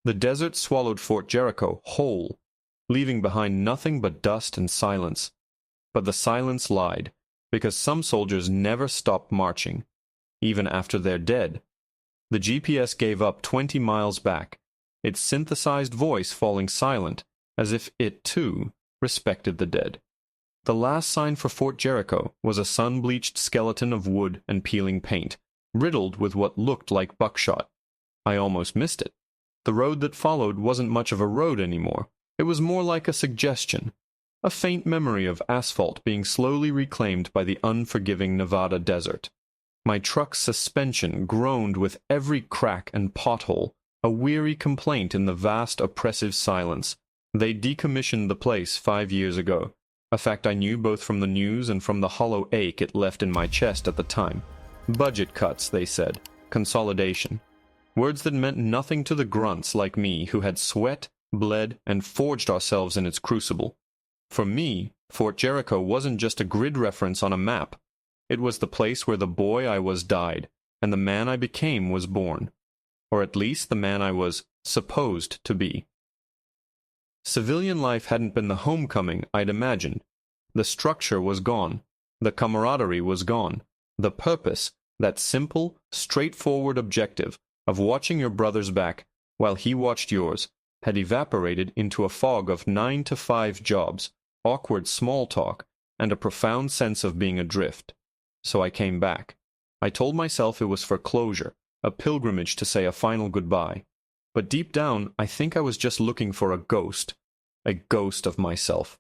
The desert swallowed Fort Jericho whole, leaving behind nothing but dust and silence. But the silence lied, because some soldiers never stop marching, even after they're dead. The GPS gave up 20 miles back, its synthesized voice falling silent, as if it, too, respected the dead. The last sign for Fort Jericho was a sun-bleached skeleton of wood and peeling paint, riddled with what looked like buckshot. I almost missed it. The road that followed wasn't much of a road anymore. It was more like a suggestion, a faint memory of asphalt being slowly reclaimed by the unforgiving Nevada desert. My truck's suspension groaned with every crack and pothole, a weary complaint in the vast oppressive silence. They decommissioned the place 5 years ago, a fact I knew both from the news and from the hollow ache it left in my chest at the time. Budget cuts, they said. Consolidation. Words that meant nothing to the grunts like me who had sweat, bled, and forged ourselves in its crucible. For me, Fort Jericho wasn't just a grid reference on a map. It was the place where the boy I was died, and the man I became was born. Or at least the man I was supposed to be. Civilian life hadn't been the homecoming I'd imagined. The structure was gone. The camaraderie was gone. The purpose, that simple, straightforward objective of watching your brother's back while he watched yours, had evaporated into a fog of 9-to-5 jobs, awkward small talk, and a profound sense of being adrift. So I came back. I told myself it was for closure, a pilgrimage to say a final goodbye. But deep down, I think I was just looking for a ghost of myself.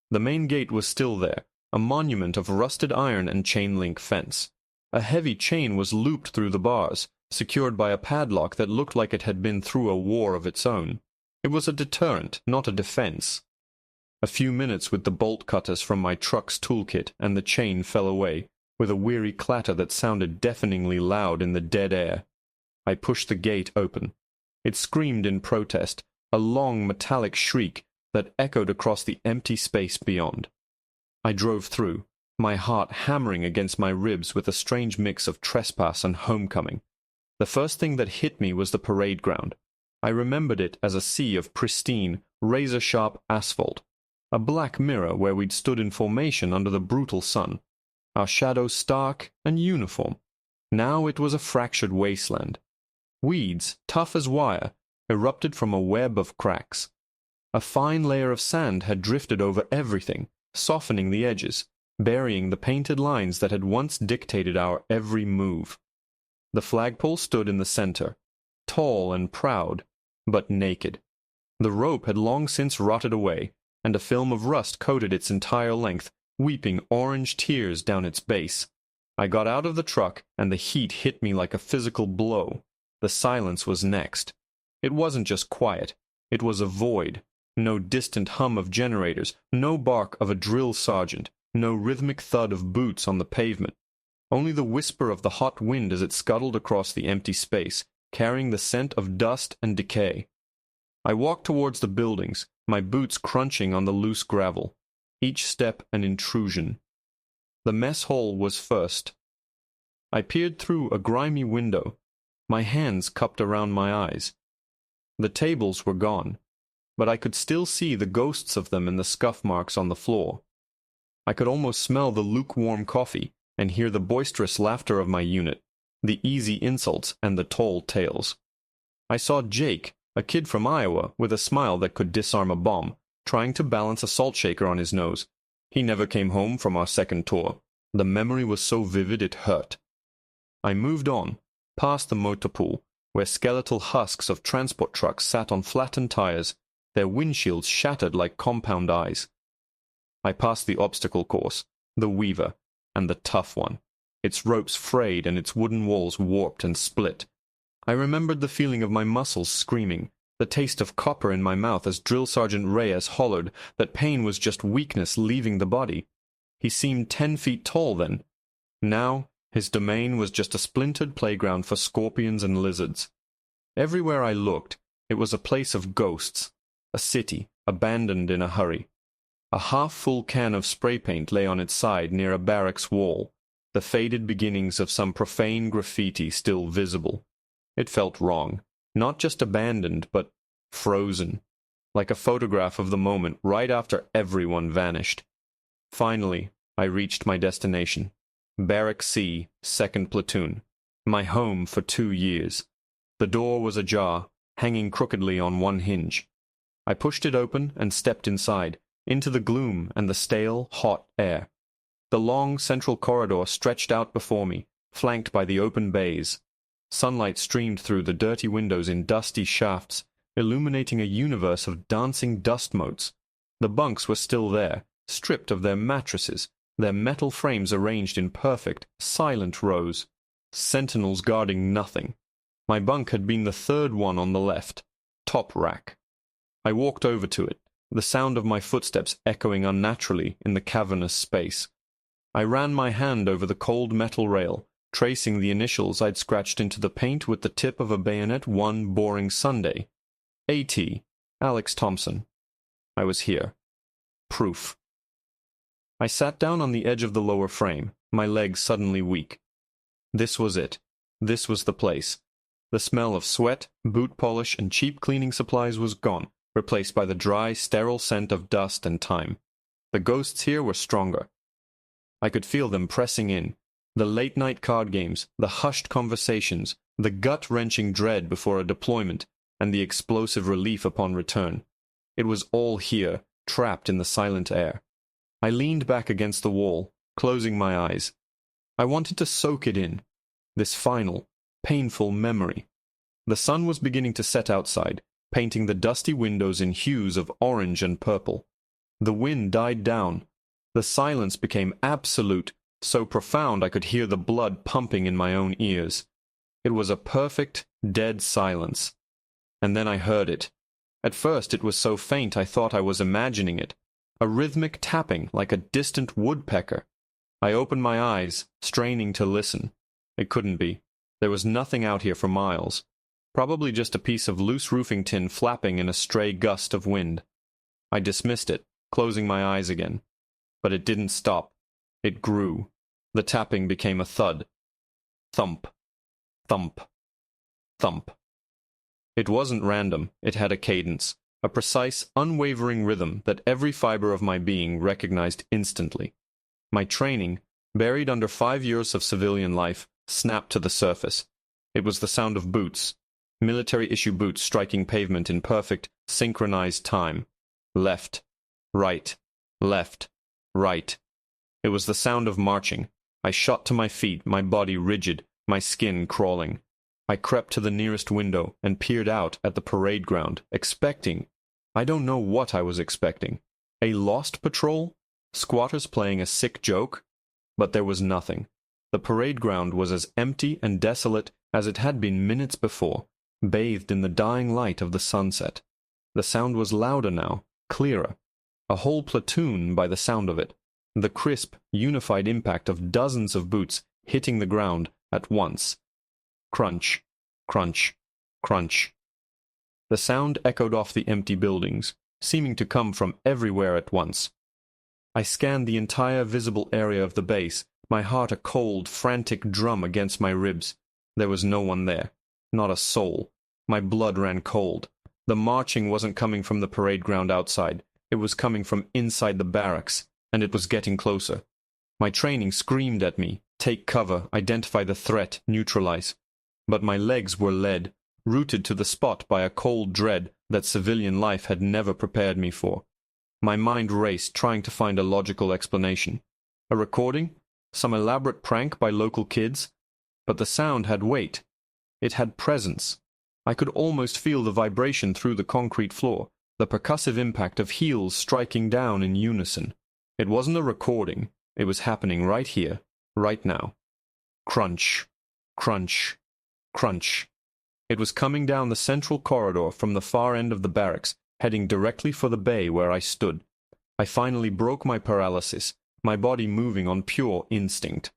The main gate was still there, a monument of rusted iron and chain-link fence. A heavy chain was looped through the bars, secured by a padlock that looked like it had been through a war of its own. It was a deterrent, not a defense. A few minutes with the bolt cutters from my truck's toolkit, and the chain fell away, with a weary clatter that sounded deafeningly loud in the dead air. I pushed the gate open. It screamed in protest, a long metallic shriek that echoed across the empty space beyond. I drove through, my heart hammering against my ribs with a strange mix of trespass and homecoming. The first thing that hit me was the parade ground. I remembered it as a sea of pristine, razor-sharp asphalt, a black mirror where we'd stood in formation under the brutal sun, our shadows stark and uniform. Now it was a fractured wasteland. Weeds, tough as wire, erupted from a web of cracks. A fine layer of sand had drifted over everything, softening the edges, burying the painted lines that had once dictated our every move. The flagpole stood in the center, tall and proud, but naked. The rope had long since rotted away, and a film of rust coated its entire length, weeping orange tears down its base. I got out of the truck, and the heat hit me like a physical blow. The silence was next. It wasn't just quiet. It was a void. No distant hum of generators, no bark of a drill sergeant, no rhythmic thud of boots on the pavement. Only the whisper of the hot wind as it scuttled across the empty space, carrying the scent of dust and decay. I walked towards the buildings, my boots crunching on the loose gravel, each step an intrusion. The mess hall was first. I peered through a grimy window, my hands cupped around my eyes. The tables were gone, but I could still see the ghosts of them in the scuff marks on the floor. I could almost smell the lukewarm coffee and hear the boisterous laughter of my unit, the easy insults and the tall tales. I saw Jake, a kid from Iowa with a smile that could disarm a bomb, trying to balance a salt shaker on his nose. He never came home from our second tour. The memory was so vivid it hurt. I moved on, past the motor pool, where skeletal husks of transport trucks sat on flattened tires, their windshields shattered like compound eyes. I passed the obstacle course, the Weaver, and the tough one, its ropes frayed and its wooden walls warped and split. I remembered the feeling of my muscles screaming, the taste of copper in my mouth as Drill Sergeant Reyes hollered that pain was just weakness leaving the body. He seemed 10 feet tall then. Now, his domain was just a splintered playground for scorpions and lizards. Everywhere I looked, it was a place of ghosts, a city abandoned in a hurry. A half-full can of spray paint lay on its side near a barracks wall, the faded beginnings of some profane graffiti still visible. It felt wrong. Not just abandoned, but frozen, like a photograph of the moment right after everyone vanished. Finally, I reached my destination, Barracks C, 2nd Platoon, my home for 2 years. The door was ajar, hanging crookedly on one hinge. I pushed it open and stepped inside, into the gloom and the stale, hot air. The long central corridor stretched out before me, flanked by the open bays. Sunlight streamed through the dirty windows in dusty shafts, illuminating a universe of dancing dust motes. The bunks were still there, stripped of their mattresses, their metal frames arranged in perfect, silent rows. Sentinels guarding nothing. My bunk had been the third one on the left, top rack. I walked over to it, the sound of my footsteps echoing unnaturally in the cavernous space. I ran my hand over the cold metal rail, tracing the initials I'd scratched into the paint with the tip of a bayonet one boring Sunday. A.T. Alex Thompson. I was here. Proof. I sat down on the edge of the lower frame, my legs suddenly weak. This was it. This was the place. The smell of sweat, boot polish, and cheap cleaning supplies was gone, replaced by the dry, sterile scent of dust and time. The ghosts here were stronger. I could feel them pressing in. The late-night card games, the hushed conversations, the gut-wrenching dread before a deployment, and the explosive relief upon return. It was all here, trapped in the silent air. I leaned back against the wall, closing my eyes. I wanted to soak it in, this final, painful memory. The sun was beginning to set outside, painting the dusty windows in hues of orange and purple. The wind died down. The silence became absolute, so profound I could hear the blood pumping in my own ears. It was a perfect, dead silence. And then I heard it. At first it was so faint I thought I was imagining it. A rhythmic tapping like a distant woodpecker. I opened my eyes, straining to listen. It couldn't be. There was nothing out here for miles. Probably just a piece of loose roofing tin flapping in a stray gust of wind. I dismissed it, closing my eyes again. But it didn't stop. It grew. The tapping became a thud. Thump. Thump. Thump. It wasn't random. It had a cadence, a precise, unwavering rhythm that every fiber of my being recognized instantly. My training, buried under 5 years of civilian life, snapped to the surface. It was the sound of boots, military-issue boots striking pavement in perfect, synchronized time. Left, right, left, right. It was the sound of marching. I shot to my feet, my body rigid, my skin crawling. I crept to the nearest window and peered out at the parade ground, expecting— I don't know what I was expecting. A lost patrol? Squatters playing a sick joke? But there was nothing. The parade ground was as empty and desolate as it had been minutes before, bathed in the dying light of the sunset. The sound was louder now, clearer. A whole platoon by the sound of it. The crisp, unified impact of dozens of boots hitting the ground at once. Crunch, crunch, crunch. The sound echoed off the empty buildings, seeming to come from everywhere at once. I scanned the entire visible area of the base, my heart a cold, frantic drum against my ribs. There was no one there, not a soul. My blood ran cold. The marching wasn't coming from the parade ground outside. It was coming from inside the barracks, and it was getting closer. My training screamed at me, take cover, identify the threat, neutralize. But my legs were lead, rooted to the spot by a cold dread that civilian life had never prepared me for. My mind raced, trying to find a logical explanation. A recording? Some elaborate prank by local kids? But the sound had weight. It had presence. I could almost feel the vibration through the concrete floor, the percussive impact of heels striking down in unison. It wasn't a recording. It was happening right here, right now. Crunch, crunch, crunch. It was coming down the central corridor from the far end of the barracks, heading directly for the bay where I stood. I finally broke my paralysis, my body moving on pure instinct.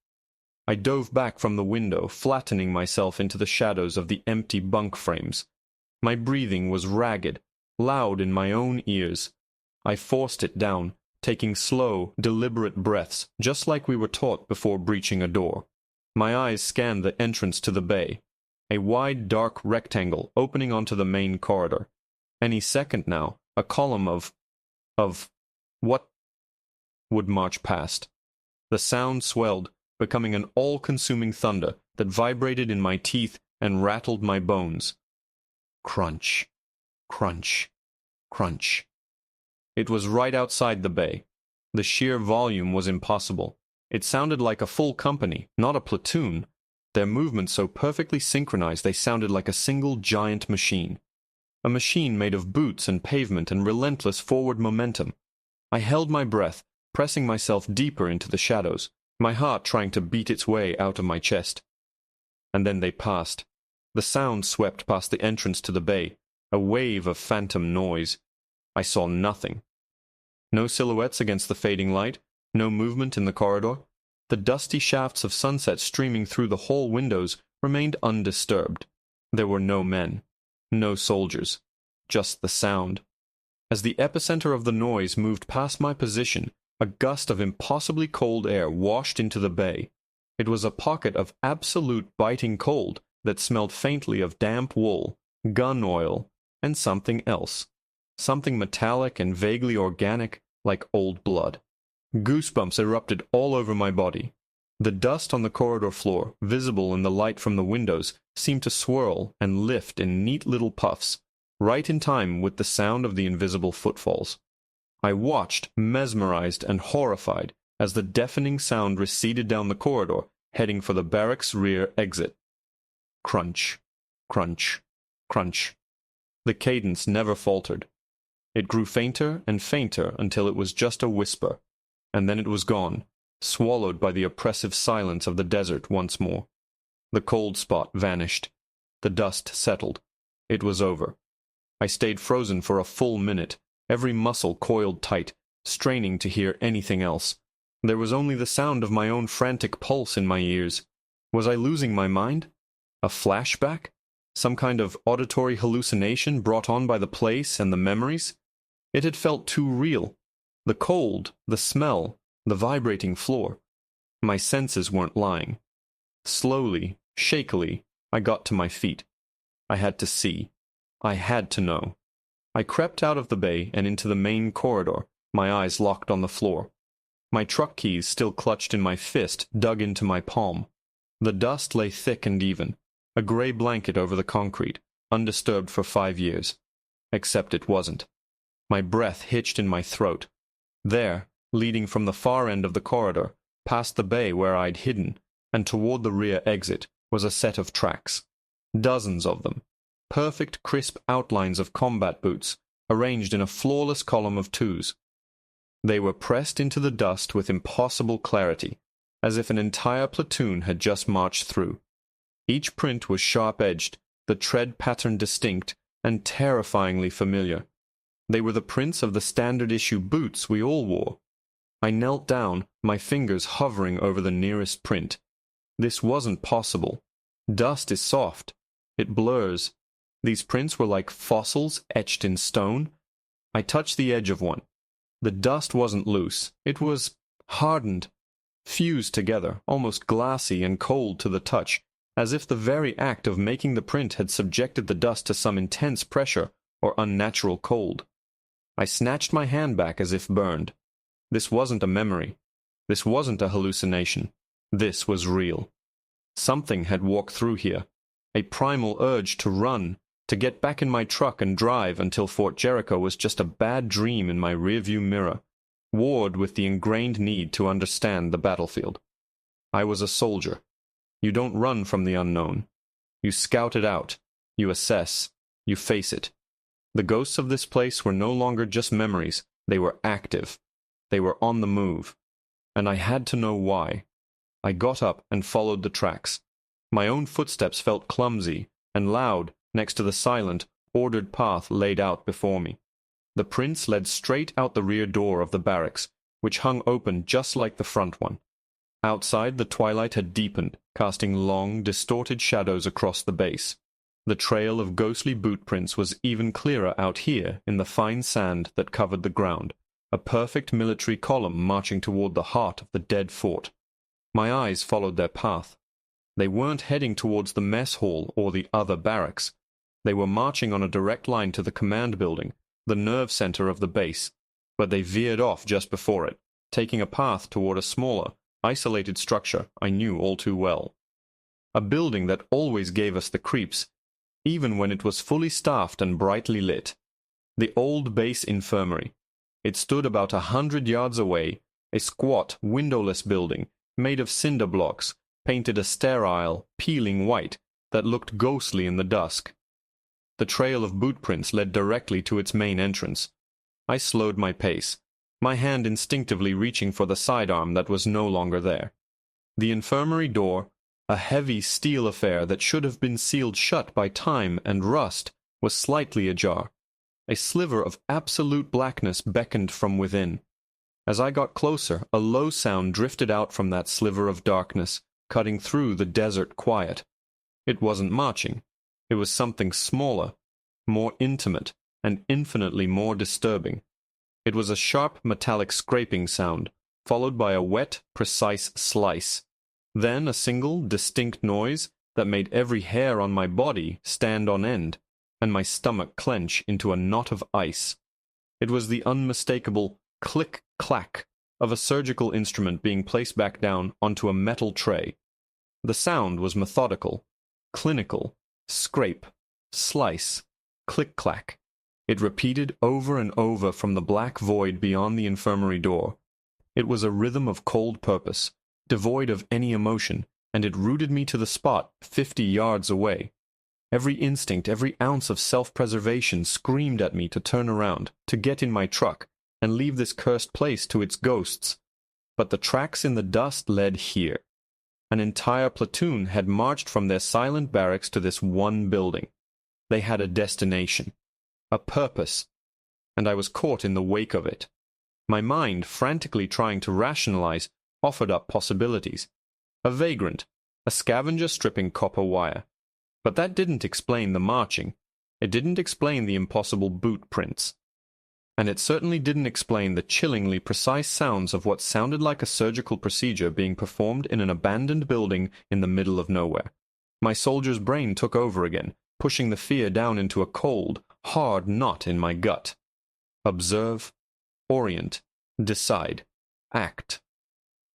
I dove back from the window, flattening myself into the shadows of the empty bunk frames. My breathing was ragged, loud in my own ears. I forced it down, taking slow, deliberate breaths, just like we were taught before breaching a door. My eyes scanned the entrance to the bay, a wide, dark rectangle opening onto the main corridor. Any second now, a column of what would march past. The sound swelled, becoming an all-consuming thunder that vibrated in my teeth and rattled my bones. Crunch, crunch, crunch. It was right outside the bay. The sheer volume was impossible. It sounded like a full company, not a platoon. Their movements so perfectly synchronized they sounded like a single giant machine. A machine made of boots and pavement and relentless forward momentum. I held my breath, pressing myself deeper into the shadows, my heart trying to beat its way out of my chest. And then they passed. The sound swept past the entrance to the bay, a wave of phantom noise. I saw nothing. No silhouettes against the fading light, no movement in the corridor. The dusty shafts of sunset streaming through the hall windows remained undisturbed. There were no men, no soldiers, just the sound. As the epicenter of the noise moved past my position, a gust of impossibly cold air washed into the bay. It was a pocket of absolute biting cold that smelled faintly of damp wool, gun oil, and something else. Something metallic and vaguely organic, like old blood. Goosebumps erupted all over my body. The dust on the corridor floor, visible in the light from the windows, seemed to swirl and lift in neat little puffs, right in time with the sound of the invisible footfalls. I watched, mesmerized and horrified, as the deafening sound receded down the corridor, heading for the barracks' rear exit. Crunch, crunch, crunch. The cadence never faltered. It grew fainter and fainter until it was just a whisper, and then it was gone, swallowed by the oppressive silence of the desert once more. The cold spot vanished. The dust settled. It was over. I stayed frozen for a full minute, every muscle coiled tight, straining to hear anything else. There was only the sound of my own frantic pulse in my ears. Was I losing my mind? A flashback? Some kind of auditory hallucination brought on by the place and the memories? It had felt too real. The cold, the smell, the vibrating floor. My senses weren't lying. Slowly, shakily, I got to my feet. I had to see. I had to know. I crept out of the bay and into the main corridor, my eyes locked on the floor. My truck keys, still clutched in my fist, dug into my palm. The dust lay thick and even, a gray blanket over the concrete, undisturbed for 5 years. Except it wasn't. My breath hitched in my throat. There, leading from the far end of the corridor, past the bay where I'd hidden, and toward the rear exit, was a set of tracks. Dozens of them. Perfect, crisp outlines of combat boots, arranged in a flawless column of twos. They were pressed into the dust with impossible clarity, as if an entire platoon had just marched through. Each print was sharp-edged, the tread pattern distinct, and terrifyingly familiar. They were the prints of the standard-issue boots we all wore. I knelt down, my fingers hovering over the nearest print. This wasn't possible. Dust is soft. It blurs. These prints were like fossils etched in stone. I touched the edge of one. The dust wasn't loose. It was hardened, fused together, almost glassy and cold to the touch, as if the very act of making the print had subjected the dust to some intense pressure or unnatural cold. I snatched my hand back as if burned. This wasn't a memory. This wasn't a hallucination. This was real. Something had walked through here. A primal urge to run, to get back in my truck and drive until Fort Jericho was just a bad dream in my rearview mirror, warred with the ingrained need to understand the battlefield. I was a soldier. You don't run from the unknown. You scout it out. You assess. You face it. The ghosts of this place were no longer just memories. They were active. They were on the move. And I had to know why. I got up and followed the tracks. My own footsteps felt clumsy and loud next to the silent, ordered path laid out before me. The prints led straight out the rear door of the barracks, which hung open just like the front one. Outside, the twilight had deepened, casting long, distorted shadows across the base. The trail of ghostly boot prints was even clearer out here in the fine sand that covered the ground, a perfect military column marching toward the heart of the dead fort. My eyes followed their path. They weren't heading towards the mess hall or the other barracks. They were marching on a direct line to the command building, the nerve center of the base, but they veered off just before it, taking a path toward a smaller, isolated structure I knew all too well. A building that always gave us the creeps, even when it was fully staffed and brightly lit. The old base infirmary. It stood about 100 yards away, a squat, windowless building, made of cinder blocks, painted a sterile, peeling white that looked ghostly in the dusk. The trail of boot prints led directly to its main entrance. I slowed my pace, my hand instinctively reaching for the sidearm that was no longer there. The infirmary door, a heavy steel affair that should have been sealed shut by time and rust, was slightly ajar. A sliver of absolute blackness beckoned from within. As I got closer, a low sound drifted out from that sliver of darkness, cutting through the desert quiet. It wasn't marching. It was something smaller, more intimate, and infinitely more disturbing. It was a sharp metallic scraping sound, followed by a wet, precise slice. Then a single, distinct noise that made every hair on my body stand on end, and my stomach clench into a knot of ice. It was the unmistakable click-clack of a surgical instrument being placed back down onto a metal tray. The sound was methodical, clinical, scrape, slice, click-clack. It repeated over and over from the black void beyond the infirmary door. It was a rhythm of cold purpose, devoid of any emotion, and it rooted me to the spot 50 yards away. Every instinct, every ounce of self-preservation screamed at me to turn around, to get in my truck, and leave this cursed place to its ghosts. But the tracks in the dust led here. An entire platoon had marched from their silent barracks to this one building. They had a destination, a purpose, and I was caught in the wake of it. My mind, frantically trying to rationalize, offered up possibilities. A vagrant, a scavenger stripping copper wire. But that didn't explain the marching. It didn't explain the impossible boot prints. And it certainly didn't explain the chillingly precise sounds of what sounded like a surgical procedure being performed in an abandoned building in the middle of nowhere. My soldier's brain took over again, pushing the fear down into a cold, hard knot in my gut. Observe, orient, decide, act.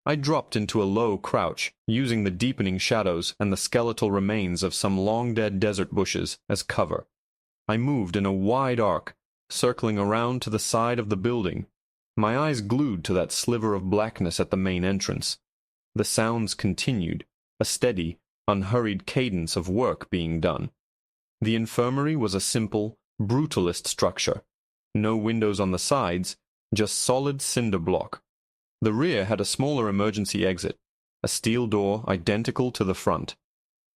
I dropped into a low crouch, using the deepening shadows and the skeletal remains of some long-dead desert bushes as cover. I moved in a wide arc, circling around to the side of the building, my eyes glued to that sliver of blackness at the main entrance. The sounds continued, a steady, unhurried cadence of work being done. The infirmary was a simple, brutalist structure. No windows on the sides, just solid cinder block. The rear had a smaller emergency exit, a steel door identical to the front.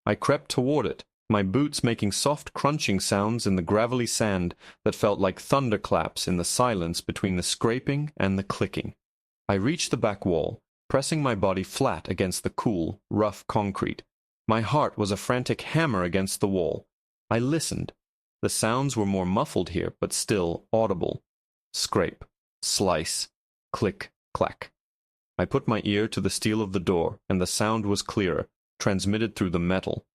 I crept toward it, my boots making soft crunching sounds in the gravelly sand that felt like thunderclaps in the silence between the scraping and the clicking. I reached the back wall, pressing my body flat against the cool, rough concrete. My heart was a frantic hammer against the wall. I listened. The sounds were more muffled here, but still audible. Scrape, slice, click, clack. I put my ear to the steel of the door, and the sound was clearer, transmitted through the metal.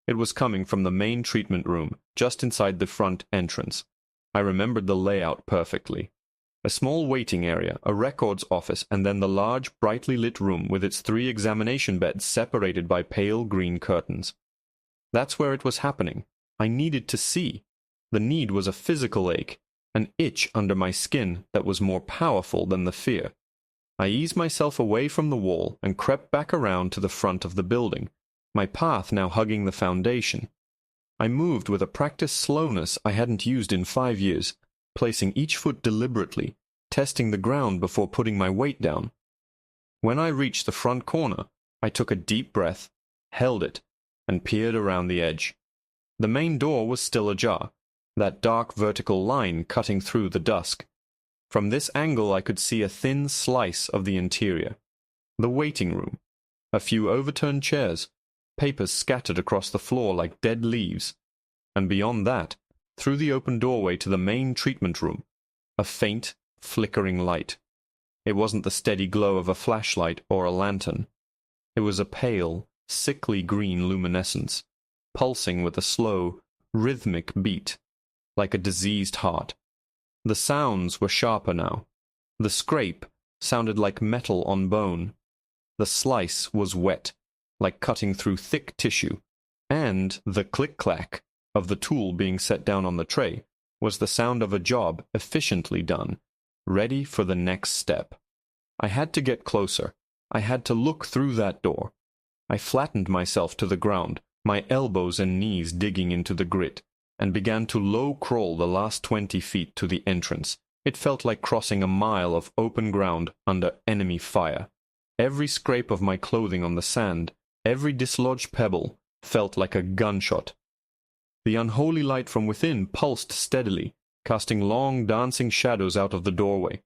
It was coming from the main treatment room, just inside the front entrance. I remembered the layout perfectly. A small waiting area, a records office, and then the large, brightly lit room with its 3 examination beds separated by pale green curtains. That's where it was happening. I needed to see. The need was a physical ache, an itch under my skin that was more powerful than the fear. I eased myself away from the wall and crept back around to the front of the building, my path now hugging the foundation. I moved with a practiced slowness I hadn't used in 5 years, placing each foot deliberately, testing the ground before putting my weight down. When I reached the front corner, I took a deep breath, held it, and peered around the edge. The main door was still ajar, that dark vertical line cutting through the dusk. From this angle I could see a thin slice of the interior. The waiting room. A few overturned chairs, papers scattered across the floor like dead leaves. And beyond that, through the open doorway to the main treatment room, a faint, flickering light. It wasn't the steady glow of a flashlight or a lantern. It was a pale, sickly green luminescence, pulsing with a slow, rhythmic beat, like a diseased heart. The sounds were sharper now. The scrape sounded like metal on bone. The slice was wet, like cutting through thick tissue, and the click-clack of the tool being set down on the tray was the sound of a job efficiently done, ready for the next step. I had to get closer. I had to look through that door. I flattened myself to the ground, my elbows and knees digging into the grit, and began to low crawl the last 20 feet to the entrance. It felt like crossing a mile of open ground under enemy fire. Every scrape of my clothing on the sand, every dislodged pebble, felt like a gunshot. The unholy light from within pulsed steadily, casting long dancing shadows out of the doorway.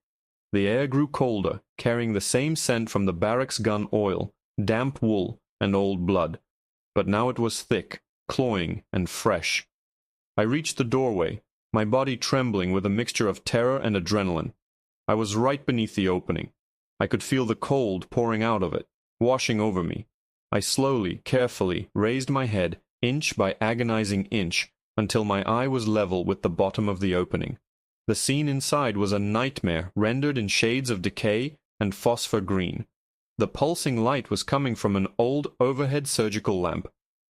The air grew colder, carrying the same scent from the barracks gun oil, damp wool, and old blood. But now it was thick, cloying, and fresh. I reached the doorway, my body trembling with a mixture of terror and adrenaline. I was right beneath the opening. I could feel the cold pouring out of it, washing over me. I slowly, carefully raised my head, inch by agonizing inch, until my eye was level with the bottom of the opening. The scene inside was a nightmare rendered in shades of decay and phosphor green. The pulsing light was coming from an old overhead surgical lamp,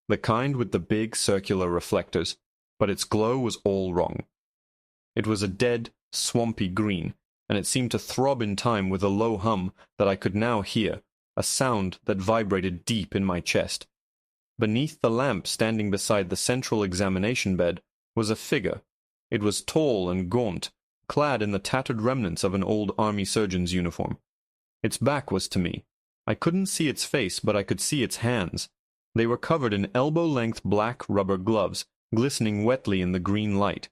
the kind with the big circular reflectors, but its glow was all wrong. It was a dead, swampy green, and it seemed to throb in time with a low hum that I could now hear, a sound that vibrated deep in my chest. Beneath the lamp standing beside the central examination bed was a figure. It was tall and gaunt, clad in the tattered remnants of an old army surgeon's uniform. Its back was to me. I couldn't see its face, but I could see its hands. They were covered in elbow-length black rubber gloves, glistening wetly in the green light.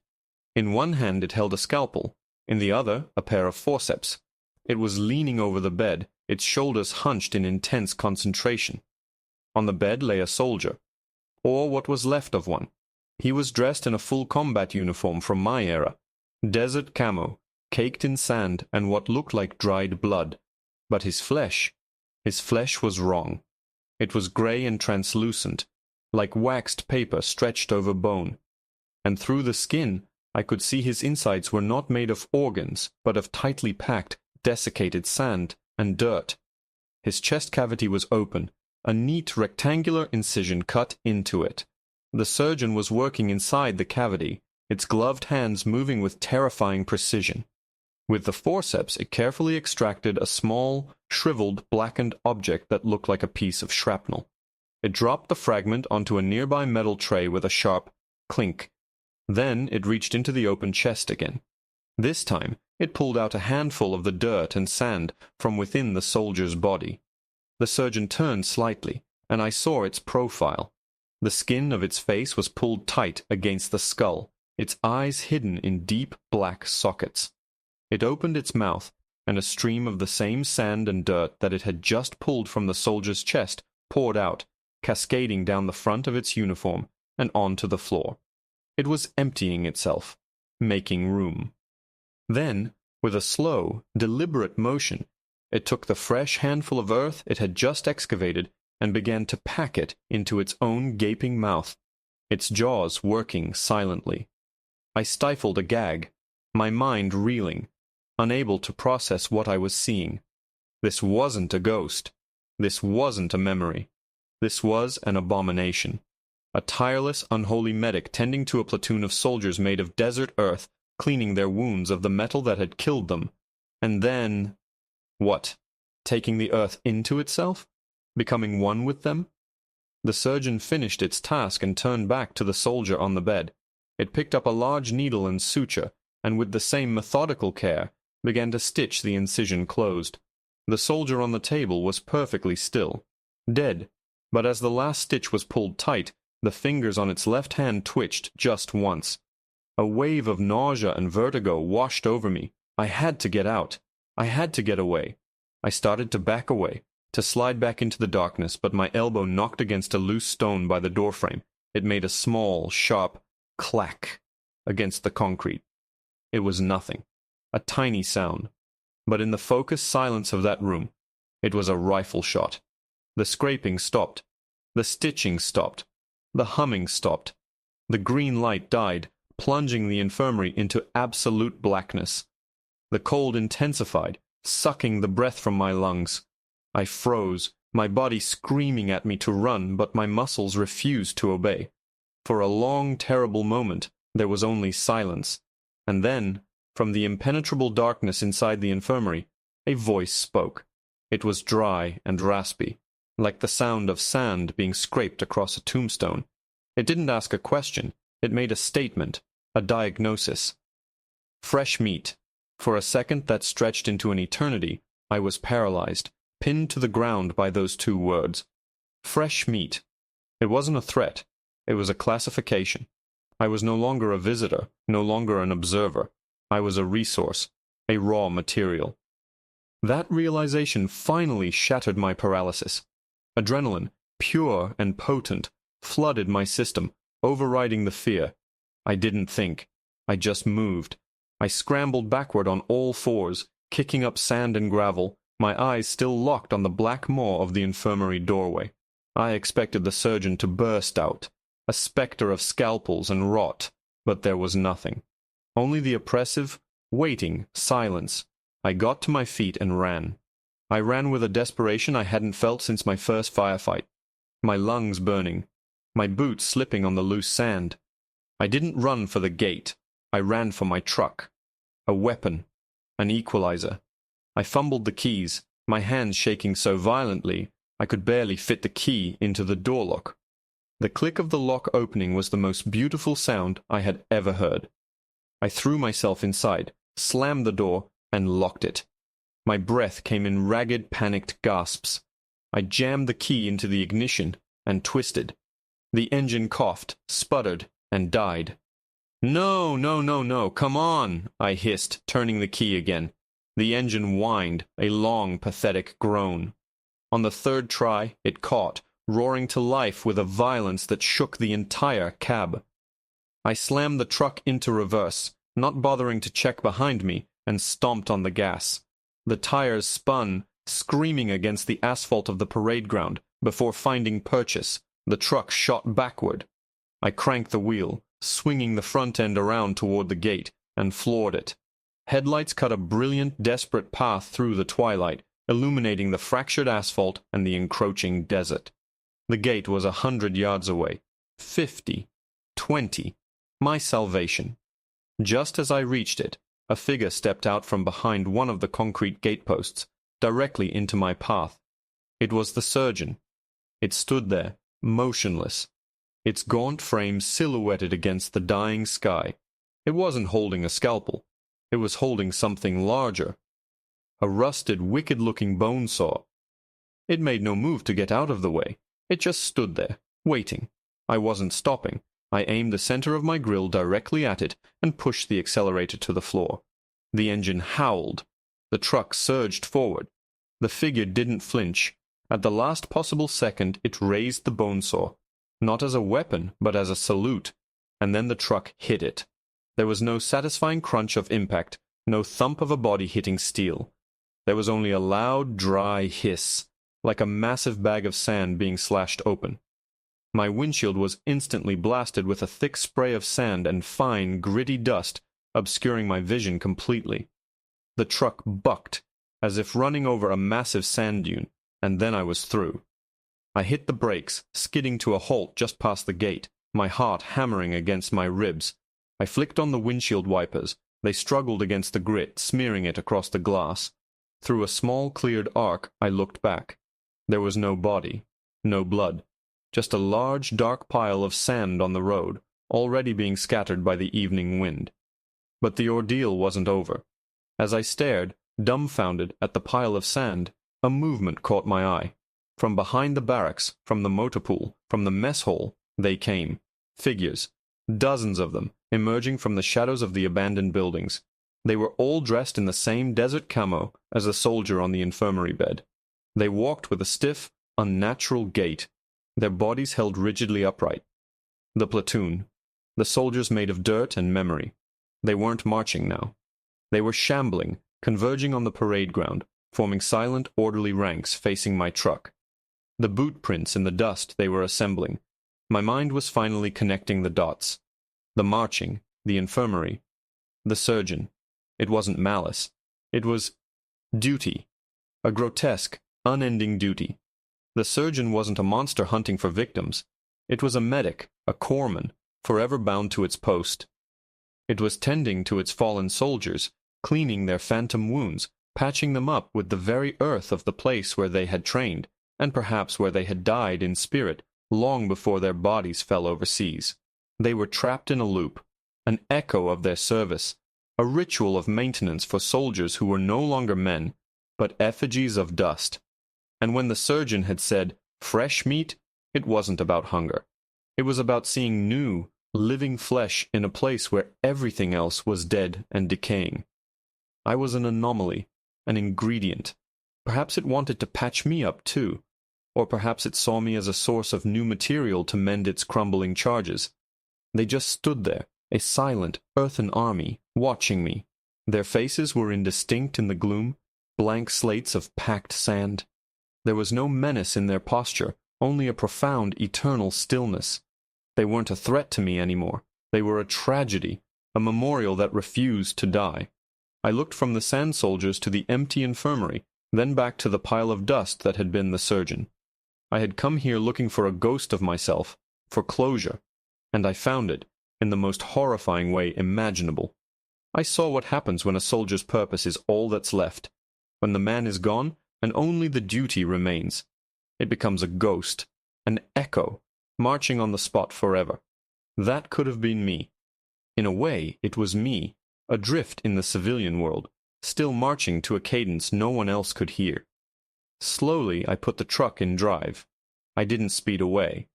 In one hand it held a scalpel, in the other a pair of forceps. It was leaning over the bed, its shoulders hunched in intense concentration. On the bed lay a soldier, or what was left of one. He was dressed in a full combat uniform from my era, desert camo, caked in sand and what looked like dried blood. But his flesh was wrong. It was grey and translucent, like waxed paper stretched over bone. And through the skin I could see his insides were not made of organs, but of tightly packed, desiccated sand and dirt. His chest cavity was open, a neat rectangular incision cut into it. The surgeon was working inside the cavity, its gloved hands moving with terrifying precision. With the forceps it carefully extracted a small, shriveled, blackened object that looked like a piece of shrapnel. It dropped the fragment onto a nearby metal tray with a sharp clink. Then it reached into the open chest again. This time it pulled out a handful of the dirt and sand from within the soldier's body. The surgeon turned slightly, and I saw its profile. The skin of its face was pulled tight against the skull, its eyes hidden in deep black sockets. It opened its mouth, and a stream of the same sand and dirt that it had just pulled from the soldier's chest poured out, cascading down the front of its uniform and onto the floor. It was emptying itself, making room. Then, with a slow, deliberate motion, it took the fresh handful of earth it had just excavated and began to pack it into its own gaping mouth, its jaws working silently. I stifled a gag, my mind reeling, unable to process what I was seeing. This wasn't a ghost. This wasn't a memory. This was an abomination. A tireless, unholy medic tending to a platoon of soldiers made of desert earth, cleaning their wounds of the metal that had killed them. And then... what? Taking the earth into itself? Becoming one with them? The surgeon finished its task and turned back to the soldier on the bed. It picked up a large needle and suture, and with the same methodical care, began to stitch the incision closed. The soldier on the table was perfectly still, dead, but as the last stitch was pulled tight, the fingers on its left hand twitched just once. A wave of nausea and vertigo washed over me. I had to get out. I had to get away. I started to back away, to slide back into the darkness, but my elbow knocked against a loose stone by the doorframe. It made a small, sharp clack against the concrete. It was nothing, a tiny sound, but in the focused silence of that room, it was a rifle shot. The scraping stopped. The stitching stopped. The humming stopped. The green light died, plunging the infirmary into absolute blackness. The cold intensified, sucking the breath from my lungs. I froze, my body screaming at me to run, but my muscles refused to obey. For a long, terrible moment, there was only silence. And then, from the impenetrable darkness inside the infirmary, a voice spoke. It was dry and raspy, like the sound of sand being scraped across a tombstone. It didn't ask a question. It made a statement, a diagnosis. Fresh meat. For a second that stretched into an eternity, I was paralyzed, pinned to the ground by those two words. Fresh meat. It wasn't a threat. It was a classification. I was no longer a visitor, no longer an observer. I was a resource, a raw material. That realization finally shattered my paralysis. Adrenaline, pure and potent, flooded my system, overriding the fear. I didn't think. I just moved. I scrambled backward on all fours, kicking up sand and gravel, my eyes still locked on the black maw of the infirmary doorway. I expected the surgeon to burst out, a specter of scalpels and rot, but there was nothing. Only the oppressive, waiting silence. I got to my feet and ran. I ran with a desperation I hadn't felt since my first firefight, my lungs burning, my boots slipping on the loose sand. I didn't run for the gate. I ran for my truck. A weapon, an equalizer. I fumbled the keys, my hands shaking so violently I could barely fit the key into the door lock. The click of the lock opening was the most beautiful sound I had ever heard. I threw myself inside, slammed the door, and locked it. My breath came in ragged, panicked gasps. I jammed the key into the ignition and twisted. The engine coughed, sputtered, and died. "No, no, no, no, come on," I hissed, turning the key again. The engine whined, a long, pathetic groan. On the third try, it caught, roaring to life with a violence that shook the entire cab. I slammed the truck into reverse, not bothering to check behind me, and stomped on the gas. The tires spun, screaming against the asphalt of the parade ground. Before finding purchase, the truck shot backward. I cranked the wheel, swinging the front end around toward the gate, and floored it. Headlights cut a brilliant, desperate path through the twilight, illuminating the fractured asphalt and the encroaching desert. The gate was 100 yards away. 50. 20. My salvation. Just as I reached it, a figure stepped out from behind one of the concrete gateposts, directly into my path. It was the surgeon. It stood there, motionless, its gaunt frame silhouetted against the dying sky. It wasn't holding a scalpel. It was holding something larger. A rusted, wicked-looking bone saw. It made no move to get out of the way. It just stood there, waiting. I wasn't stopping. I aimed the center of my grill directly at it and pushed the accelerator to the floor. The engine howled. The truck surged forward. The figure didn't flinch. At the last possible second, it raised the bone saw, not as a weapon, but as a salute, and then the truck hit it. There was no satisfying crunch of impact, no thump of a body hitting steel. There was only a loud, dry hiss, like a massive bag of sand being slashed open. My windshield was instantly blasted with a thick spray of sand and fine, gritty dust, obscuring my vision completely. The truck bucked, as if running over a massive sand dune, and then I was through. I hit the brakes, skidding to a halt just past the gate, my heart hammering against my ribs. I flicked on the windshield wipers. They struggled against the grit, smearing it across the glass. Through a small cleared arc, I looked back. There was no body, no blood, just a large dark pile of sand on the road, already being scattered by the evening wind. But the ordeal wasn't over. As I stared, dumbfounded, at the pile of sand, a movement caught my eye. From behind the barracks, from the motor pool, from the mess hall, they came. Figures, dozens of them, emerging from the shadows of the abandoned buildings. They were all dressed in the same desert camo as the soldier on the infirmary bed. They walked with a stiff, unnatural gait, their bodies held rigidly upright. The platoon, the soldiers made of dirt and memory. They weren't marching now. They were shambling, converging on the parade ground, forming silent, orderly ranks facing my truck. The boot prints in the dust they were assembling. My mind was finally connecting the dots. The marching, the infirmary, the surgeon. It wasn't malice. It was duty. A grotesque, unending duty. The surgeon wasn't a monster hunting for victims. It was a medic, a corpsman, forever bound to its post. It was tending to its fallen soldiers, cleaning their phantom wounds, patching them up with the very earth of the place where they had trained, and perhaps where they had died in spirit long before their bodies fell overseas. They were trapped in a loop, an echo of their service, a ritual of maintenance for soldiers who were no longer men, but effigies of dust. And when the surgeon had said, "fresh meat," it wasn't about hunger. It was about seeing new, living flesh in a place where everything else was dead and decaying. I was an anomaly, an ingredient. Perhaps it wanted to patch me up too, or perhaps it saw me as a source of new material to mend its crumbling charges. They just stood there, a silent, earthen army, watching me. Their faces were indistinct in the gloom, blank slates of packed sand. There was no menace in their posture, only a profound, eternal stillness. They weren't a threat to me anymore. They were a tragedy, a memorial that refused to die. I looked from the sand soldiers to the empty infirmary, then back to the pile of dust that had been the surgeon. I had come here looking for a ghost of myself, for closure, and I found it, in the most horrifying way imaginable. I saw what happens when a soldier's purpose is all that's left. When the man is gone, and only the duty remains. It becomes a ghost, an echo, marching on the spot forever. That could have been me. In a way, it was me, adrift in the civilian world, still marching to a cadence no one else could hear. Slowly, I put the truck in drive. I didn't speed away.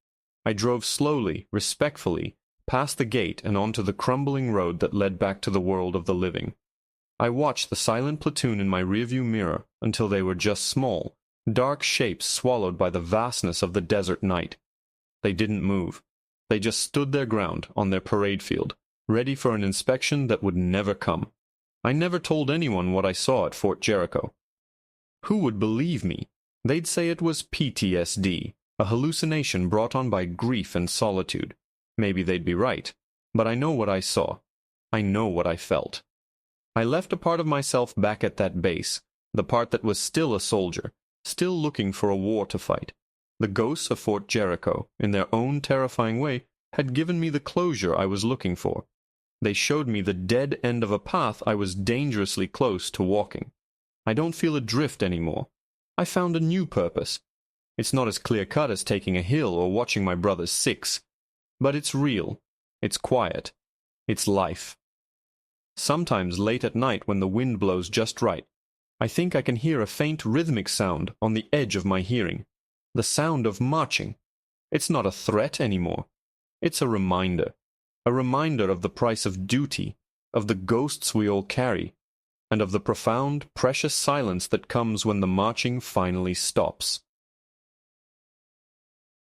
I drove slowly, respectfully, past the gate and onto the crumbling road that led back to the world of the living. I watched the silent platoon in my rearview mirror until they were just small, dark shapes swallowed by the vastness of the desert night. They didn't move. They just stood their ground on their parade field, ready for an inspection that would never come. I never told anyone what I saw at Fort Jericho. Who would believe me? They'd say it was PTSD, a hallucination brought on by grief and solitude. Maybe they'd be right, but I know what I saw. I know what I felt. I left a part of myself back at that base, the part that was still a soldier, still looking for a war to fight. The ghosts of Fort Jericho, in their own terrifying way, had given me the closure I was looking for. They showed me the dead end of a path I was dangerously close to walking. I don't feel adrift anymore. I found a new purpose. It's not as clear-cut as taking a hill or watching my brother's six, but it's real, it's quiet, it's life. Sometimes late at night when the wind blows just right, I think I can hear a faint rhythmic sound on the edge of my hearing. The sound of marching. It's not a threat anymore. It's a reminder of the price of duty, of the ghosts we all carry, and of the profound, precious silence that comes when the marching finally stops.